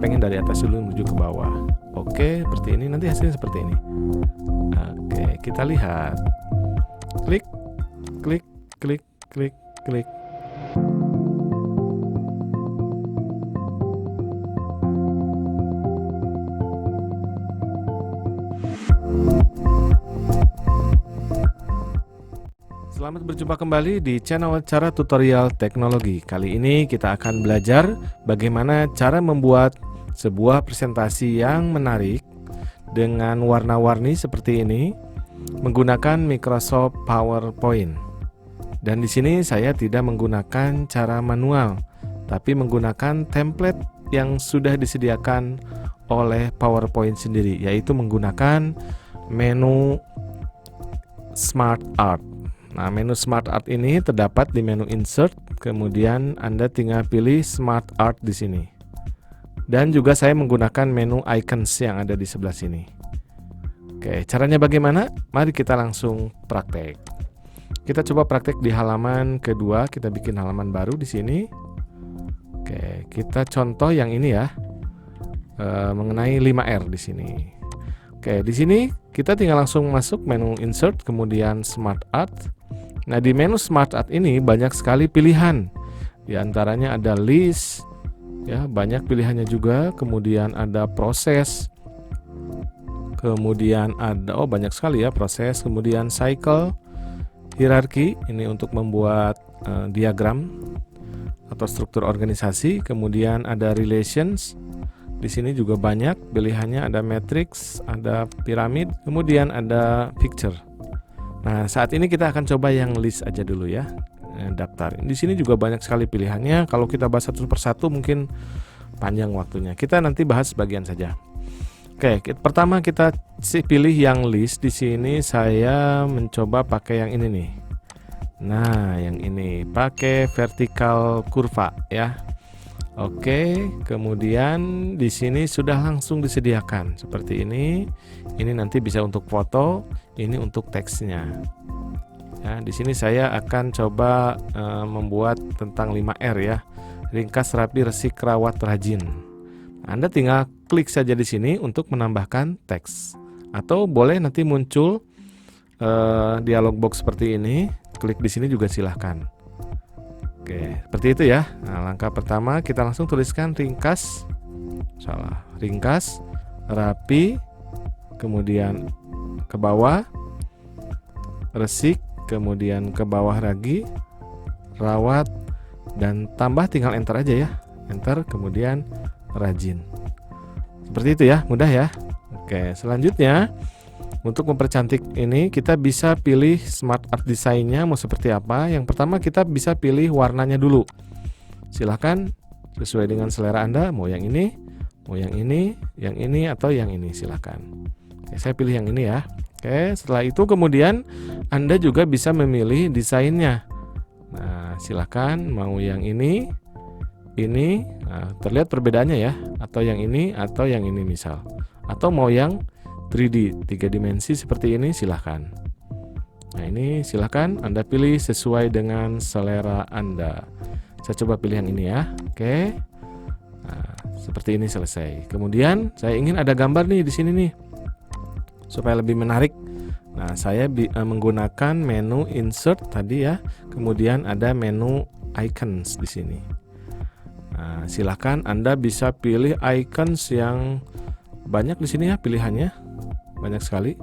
pengen dari atas dulu menuju ke bawah. Oke, seperti ini. Nanti hasilnya seperti ini. Oke, kita lihat. Klik, klik, klik, klik, klik. Selamat berjumpa kembali di channel Cara Tutorial Teknologi. Kali ini kita akan belajar bagaimana cara membuat sebuah presentasi yang menarik dengan warna-warni seperti ini menggunakan Microsoft PowerPoint. Dan di sini saya tidak menggunakan cara manual, tapi menggunakan template yang sudah disediakan oleh PowerPoint sendiri, yaitu menggunakan menu Smart Art. Nah, menu Smart Art ini terdapat di menu Insert, kemudian Anda tinggal pilih Smart Art di sini. Dan juga saya menggunakan menu Icons yang ada di sebelah sini. Oke, caranya bagaimana? Mari kita langsung praktek. Kita coba praktek di halaman kedua, kita bikin halaman baru di sini. Oke, kita contoh yang ini ya, mengenai 5R di sini. Oke, di sini kita tinggal langsung masuk menu Insert, kemudian Smart Art. Nah, di menu Smart Art ini banyak sekali pilihan. Di antaranya ada list, ya, banyak pilihannya juga. Kemudian ada proses. Kemudian ada banyak sekali ya proses. Kemudian cycle, hierarki, ini untuk membuat diagram atau struktur organisasi. Kemudian ada relations. Di sini juga banyak pilihannya, ada matrix, ada piramid, kemudian ada picture. Nah, saat ini kita akan coba yang list aja dulu ya, daftar. Di sini juga banyak sekali pilihannya. Kalau kita bahas satu persatu mungkin panjang waktunya. Kita nanti bahas sebagian saja. Oke, pertama kita pilih yang list. Di sini saya mencoba pakai yang ini nih. Nah, yang ini pakai vertical kurva ya. Oke, kemudian di sini sudah langsung disediakan seperti ini. Ini nanti bisa untuk foto, ini untuk teksnya. Ya, di sini saya akan coba membuat tentang 5R ya. Ringkas, rapi, resik, rawat, rajin. Anda tinggal klik saja di sini untuk menambahkan teks. Atau boleh nanti muncul dialog box seperti ini. Klik di sini juga silahkan. Oke, seperti itu ya. Nah, langkah pertama kita langsung tuliskan ringkas, ringkas, rapi, kemudian ke bawah, resik, kemudian ke bawah lagi, rawat, dan tambah tinggal enter aja ya. Enter, kemudian rajin. Seperti itu ya, mudah ya. Oke, selanjutnya untuk mempercantik ini kita bisa pilih Smart Art desainnya mau seperti apa. Yang pertama kita bisa pilih warnanya dulu. Silahkan sesuai dengan selera Anda, mau yang ini, mau yang ini, atau yang ini, silahkan. Oke, saya pilih yang ini ya. Oke, setelah itu kemudian Anda juga bisa memilih desainnya. Nah, silahkan mau yang ini. Nah, terlihat perbedaannya ya. Atau yang ini, atau yang ini misal. Atau mau yang 3D, 3 dimensi seperti ini, silahkan. Nah, ini silahkan Anda pilih sesuai dengan selera Anda. Saya coba pilih yang ini ya. Oke. Nah, seperti ini selesai. Kemudian saya ingin ada gambar nih di sini nih, supaya lebih menarik. Nah, saya menggunakan menu Insert tadi ya. Kemudian ada menu Icons di sini. Nah, silahkan Anda bisa pilih icons yang banyak di sini ya pilihannya. Banyak sekali.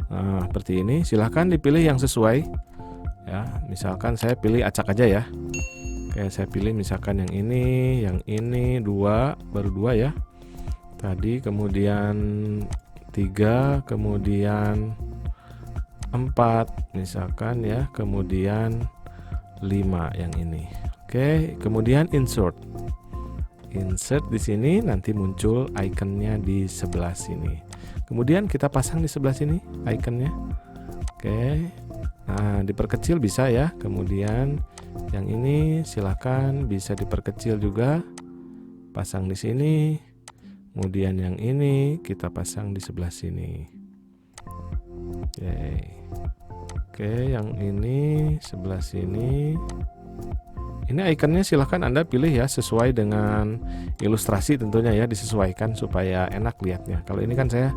Nah, seperti ini. Silahkan dipilih yang sesuai. Ya, misalkan saya pilih acak aja ya. Oke, saya pilih misalkan yang ini 2, baru 2 ya. Tadi kemudian 3, kemudian 4 misalkan ya, kemudian 5 yang ini. Oke, kemudian insert. Insert di sini nanti muncul ikonnya di sebelah sini. Kemudian kita pasang di sebelah sini ikonnya. Oke. Nah, diperkecil bisa ya. Kemudian yang ini silakan bisa diperkecil juga. Pasang di sini. Kemudian yang ini kita pasang di sebelah sini. Oke, yang ini sebelah sini. ini ikonnya silahkan Anda pilih ya sesuai dengan ilustrasi tentunya ya, disesuaikan supaya enak lihatnya. Kalau ini kan saya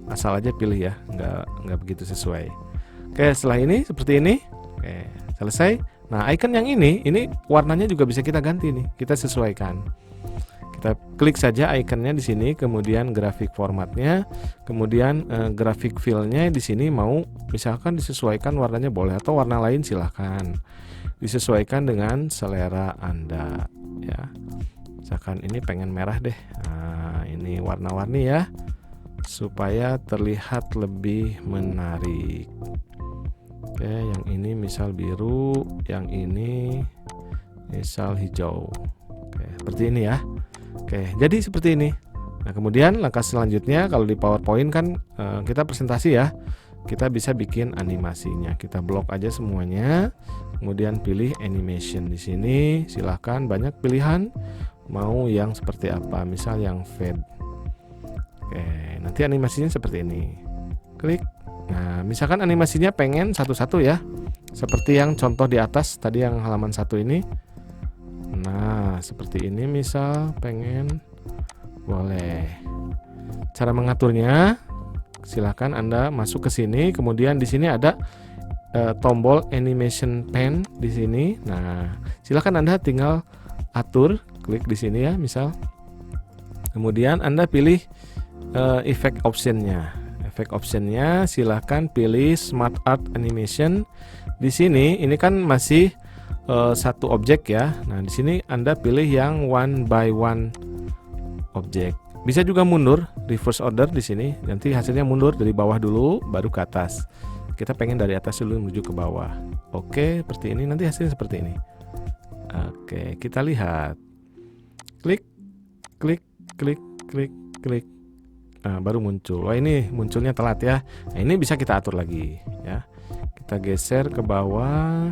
asal aja pilih ya, nggak begitu sesuai. Oke, setelah ini seperti ini. Oke, selesai. Nah, icon yang ini warnanya juga bisa kita ganti nih, kita sesuaikan. Kita klik saja ikonnya di sini, kemudian grafik formatnya, kemudian grafik fillnya di sini mau misalkan disesuaikan warnanya boleh, atau warna lain silahkan disesuaikan dengan selera Anda ya. Misalkan ini pengen merah deh, nah ini warna-warni ya supaya terlihat lebih menarik. Oke, yang ini misal biru, yang ini misal hijau. Oke, seperti ini ya. Oke, jadi seperti ini. Nah, kemudian langkah selanjutnya kalau di PowerPoint kan kita presentasi ya. Kita bisa bikin animasinya. Kita blok aja semuanya. Kemudian pilih animation di sini. Silahkan banyak pilihan. Mau yang seperti apa? Misal yang fade. Oke, nanti animasinya seperti ini. Klik. Nah, misalkan animasinya pengen satu-satu ya. Seperti yang contoh di atas tadi yang halaman 1 ini. Nah, seperti ini misal pengen, boleh. Cara mengaturnya silakan Anda masuk ke sini, kemudian di sini ada tombol animation pen di sini. Nah, silakan Anda tinggal atur, klik di sini ya, misal. Kemudian Anda pilih effect optionnya. Effect optionnya silakan pilih Smart Art Animation. Di sini ini kan masih satu objek ya. Nah, di sini Anda pilih yang one by one objek. Bisa juga mundur, reverse order di sini. Nanti hasilnya mundur dari bawah dulu baru ke atas. Kita pengen dari atas dulu menuju ke bawah. Oke, seperti ini. Nanti hasilnya seperti ini. Oke, kita lihat. Klik, klik, klik, klik, klik. Nah, baru muncul. Wah, ini munculnya telat ya. Nah, ini bisa kita atur lagi ya. Kita geser ke bawah.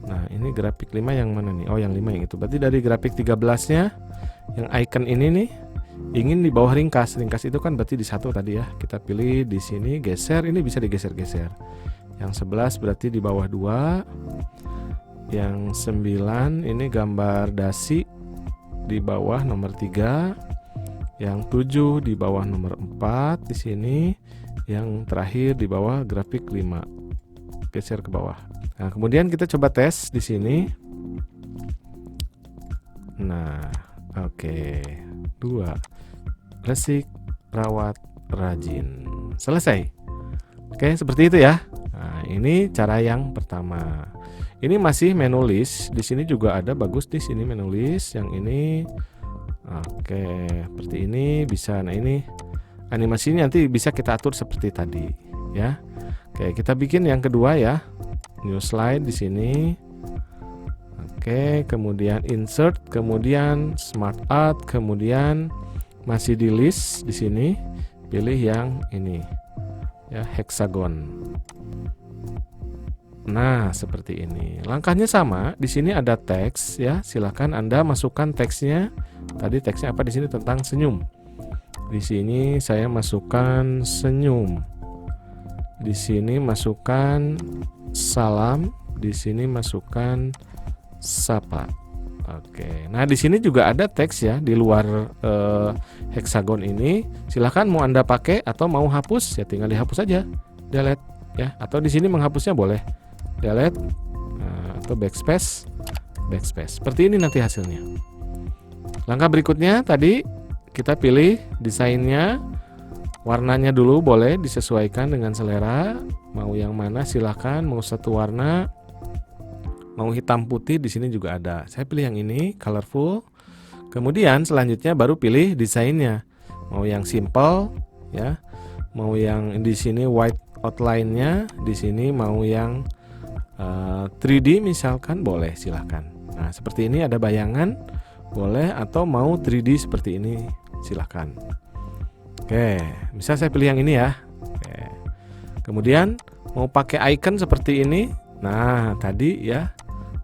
Nah, ini grafik 5 yang mana nih? Oh, yang 5 yang itu. Berarti dari grafik 13-nya yang icon ini nih ingin di bawah ringkas. Ringkas itu kan berarti di 1 tadi ya. Kita pilih di sini, geser, ini bisa digeser-geser. Yang 11 berarti di bawah 2. Yang 9 ini gambar dasi di bawah nomor 3. Yang 7 di bawah nomor 4 di sini. Yang terakhir di bawah grafik 5. Geser ke bawah. Nah, kemudian kita coba tes di sini. Nah, oke. 2. Resik, rawat, rajin. Selesai. Oke, seperti itu ya. Nah, ini cara yang pertama. Ini masih menu list. Di sini juga ada bagus di sini menu list. Yang ini oke, seperti ini bisa. Nah, ini animasinya nanti bisa kita atur seperti tadi, ya. Oke, kita bikin yang kedua ya. New slide di sini. Oke, kemudian insert, kemudian smart art, kemudian masih di list di sini. Pilih yang ini. Ya, hexagon. Nah, seperti ini. Langkahnya sama. Di sini ada teks ya. Silakan Anda masukkan teksnya. Tadi teksnya apa di sini tentang senyum. Di sini saya masukkan senyum. Di sini masukkan salam. Di sini masukkan sapa. Oke. Nah, di sini juga ada teks ya di luar hexagon ini. Silakan mau Anda pakai atau mau hapus ya tinggal dihapus saja. Delete ya. Atau di sini menghapusnya boleh. Delete atau backspace. Seperti ini nanti hasilnya. Langkah berikutnya tadi kita pilih desainnya, warnanya dulu boleh disesuaikan dengan selera. Mau yang mana silahkan, mau satu warna, mau hitam putih di sini juga ada. Saya pilih yang ini, colorful. Kemudian selanjutnya baru pilih desainnya. Mau yang simple ya, mau yang di sini white outline-nya, di sini mau yang 3D misalkan boleh silahkan. Nah, seperti ini ada bayangan boleh, atau mau 3D seperti ini silahkan. Oke, misal saya pilih yang ini ya. Oke. Kemudian mau pakai icon seperti ini. Nah, tadi ya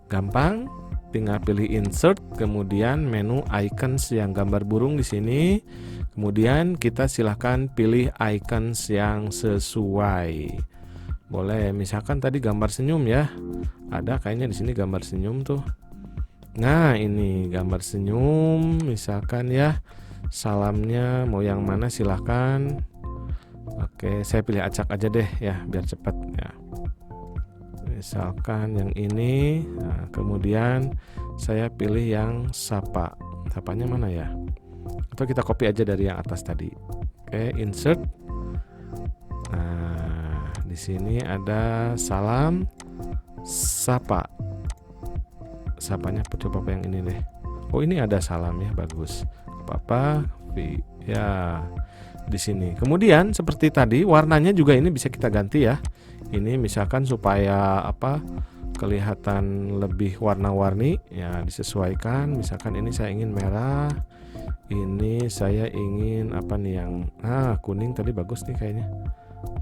gampang, tinggal pilih insert, kemudian menu icons yang gambar burung di sini. Kemudian kita silahkan pilih icons yang sesuai. Boleh, misalkan tadi gambar senyum ya. Ada kayaknya di sini gambar senyum tuh. Nah, ini gambar senyum, misalkan ya. Salamnya mau yang mana silahkan. Oke, saya pilih acak aja deh ya, biar cepat ya. Misalkan yang ini. Nah, kemudian saya pilih yang sapa. Sapanya mana ya? Atau kita copy aja dari yang atas tadi. Oke, insert. Nah, di sini ada salam sapa. Sapanya coba yang ini deh. Oh, ini ada salam ya, bagus. Apa ya di sini. Kemudian seperti tadi warnanya juga ini bisa kita ganti ya. Ini misalkan supaya kelihatan lebih warna-warni ya, disesuaikan. Misalkan ini saya ingin merah. Ini saya ingin apa nih yang kuning tadi bagus nih kayaknya.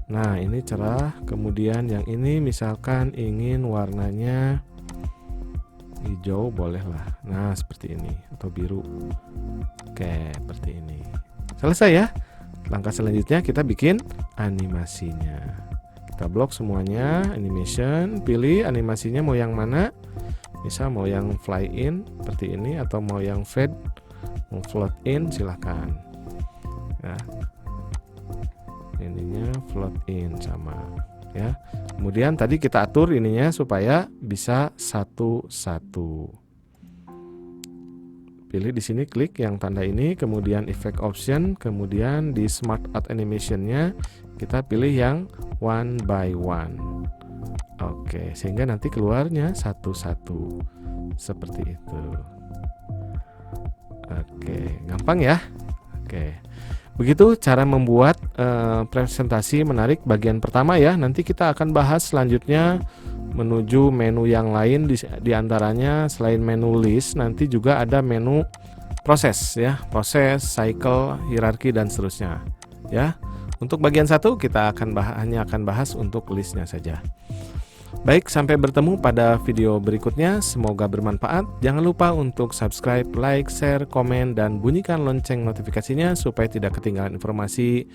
Nah, ini cerah. Kemudian yang ini misalkan ingin warnanya hijau, bolehlah. Nah, seperti ini atau biru. Oke, seperti ini. Selesai ya. Langkah selanjutnya kita bikin animasinya. Kita blok semuanya, animation, pilih animasinya mau yang mana. Misal mau yang fly in seperti ini atau mau yang fade, mau float in, silahkan. Ya. Ininya float in sama ya. Kemudian tadi kita atur ininya supaya bisa satu-satu. Pilih di sini, klik yang tanda ini, kemudian effect option, kemudian di smart art animation-nya kita pilih yang one by one. Oke, sehingga nanti keluarnya satu-satu seperti itu. Oke, gampang ya. Oke. Begitu cara membuat presentasi menarik bagian pertama ya. Nanti kita akan bahas selanjutnya menuju menu yang lain, di antaranya selain menu list nanti juga ada menu proses ya, proses, cycle, hierarki dan seterusnya ya. Untuk bagian satu kita hanya akan bahas untuk listnya saja. Baik, sampai bertemu pada video berikutnya. Semoga bermanfaat. Jangan lupa untuk subscribe, like, share, komen, dan bunyikan lonceng notifikasinya supaya tidak ketinggalan informasi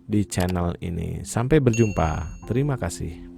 di channel ini. Sampai berjumpa. Terima kasih.